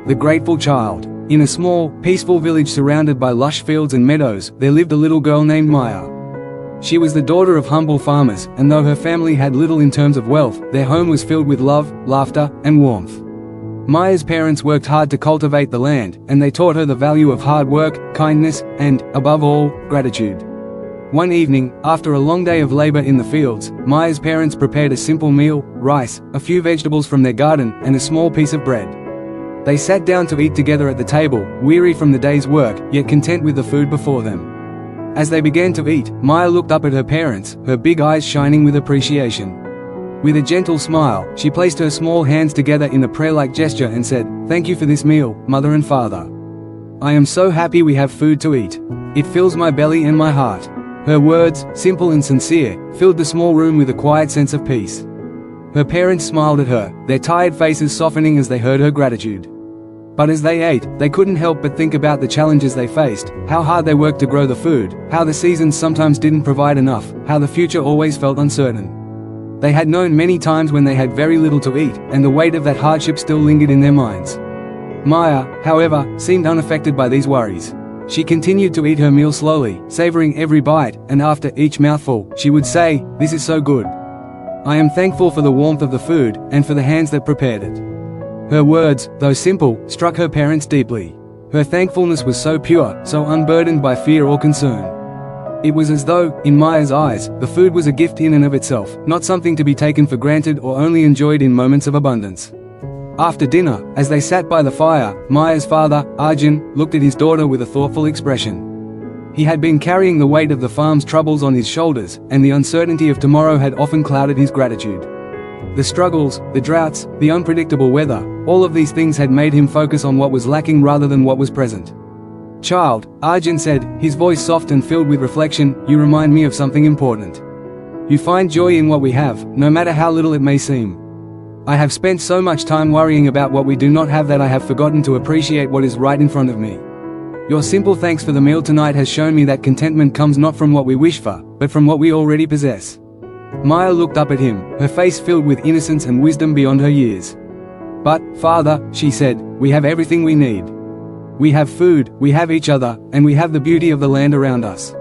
The Grateful Child. In a small, peaceful village surrounded by lush fields and meadows, there lived a little girl named Maya. She was the daughter of humble farmers, and though her family had little in terms of wealth, their home was filled with love, laughter, and warmth. Maya's parents worked hard to cultivate the land, and they taught her the value of hard work, kindness, and, above all, gratitude. One evening, after a long day of labor in the fields, Maya's parents prepared a simple meal: rice, a few vegetables from their garden, and a small piece of bread. They sat down to eat together at the table, weary from the day's work, yet content with the food before them. As they began to eat, Maya looked up at her parents, her big eyes shining with appreciation. With a gentle smile, she placed her small hands together in a prayer-like gesture and said, "Thank you for this meal, Mother and Father. I am so happy we have food to eat. It fills my belly and my heart." Her words, simple and sincere, filled the small room with a quiet sense of peace. Her parents smiled at her, their tired faces softening as they heard her gratitude. But as they ate, they couldn't help but think about the challenges they faced, how hard they worked to grow the food, how the seasons sometimes didn't provide enough, how the future always felt uncertain. They had known many times when they had very little to eat, and the weight of that hardship still lingered in their minds. Maya, however, seemed unaffected by these worries. She continued to eat her meal slowly, savoring every bite, and after each mouthful, she would say, "This is so good. I am thankful for the warmth of the food, and for the hands that prepared it." Her words, though simple, struck her parents deeply. Her thankfulness was so pure, so unburdened by fear or concern. It was as though, in Maya's eyes, the food was a gift in and of itself, not something to be taken for granted or only enjoyed in moments of abundance. After dinner, as they sat by the fire, Maya's father, Arjun, looked at his daughter with a thoughtful expression. He had been carrying the weight of the farm's troubles on his shoulders, and the uncertainty of tomorrow had often clouded his gratitude. The struggles, the droughts, the unpredictable weather, all of these things had made him focus on what was lacking rather than what was present. "Child," Arjun said, his voice soft and filled with reflection, "you remind me of something important. You find joy in what we have, no matter how little it may seem. I have spent so much time worrying about what we do not have that I have forgotten to appreciate what is right in front of me. Your simple thanks for the meal tonight has shown me that contentment comes not from what we wish for, but from what we already possess." Maya looked up at him, her face filled with innocence and wisdom beyond her years. "But, Father," she said, "we have everything we need. We have food, we have each other, and we have the beauty of the land around us.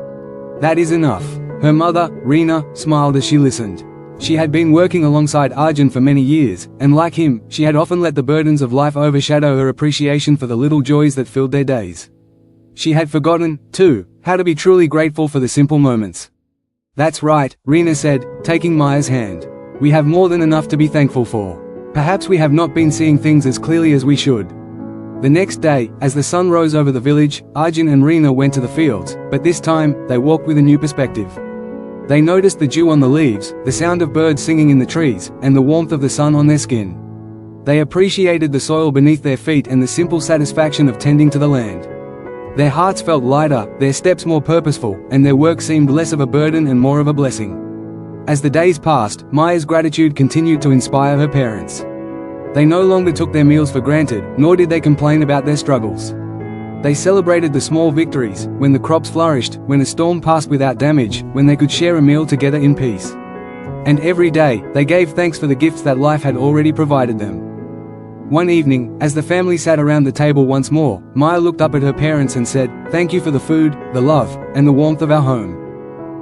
That is enough." Her mother, Reena, smiled as she listened. She had been working alongside Arjun for many years, and like him, she had often let the burdens of life overshadow her appreciation for the little joys that filled their days. She had forgotten, too, how to be truly grateful for the simple moments. "That's right," Reena said, taking Maya's hand. "We have more than enough to be thankful for. Perhaps we have not been seeing things as clearly as we should." The next day, as the sun rose over the village, Arjun and Reena went to the fields, but this time, they walked with a new perspective. They noticed the dew on the leaves, the sound of birds singing in the trees, and the warmth of the sun on their skin. They appreciated the soil beneath their feet and the simple satisfaction of tending to the land. Their hearts felt lighter, their steps more purposeful, and their work seemed less of a burden and more of a blessing. As the days passed, Maya's gratitude continued to inspire her parents. They no longer took their meals for granted, nor did they complain about their struggles. They celebrated the small victories, when the crops flourished, when a storm passed without damage, when they could share a meal together in peace. And every day, they gave thanks for the gifts that life had already provided them. One evening, as the family sat around the table once more, Maya looked up at her parents and said, "Thank you for the food, the love, and the warmth of our home.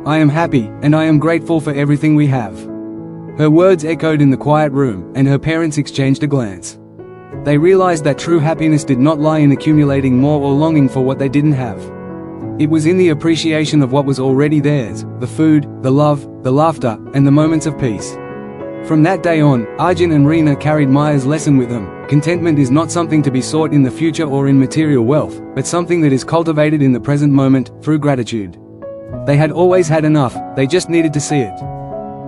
I am happy, and I am grateful for everything we have." Her words echoed in the quiet room, and her parents exchanged a glance. They realized that true happiness did not lie in accumulating more or longing for what they didn't have. It was in the appreciation of what was already theirs, the food, the love, the laughter, and the moments of peace. From that day on, Arjun and Reena carried Maya's lesson with them. Contentment is not something to be sought in the future or in material wealth, but something that is cultivated in the present moment, through gratitude. They had always had enough, they just needed to see it.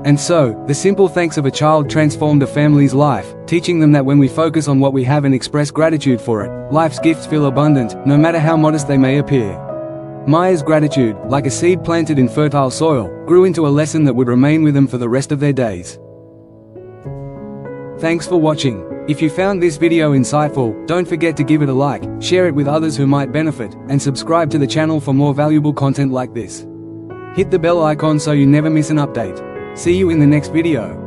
And so, the simple thanks of a child transformed a family's life, teaching them that when we focus on what we have and express gratitude for it, life's gifts feel abundant, no matter how modest they may appear. Maya's gratitude, like a seed planted in fertile soil, grew into a lesson that would remain with them for the rest of their days. Thanks for watching. If you found this video insightful, don't forget to give it a like, share it with others who might benefit, and subscribe to the channel for more valuable content like this. Hit the bell icon so you never miss an update. See you in the next video.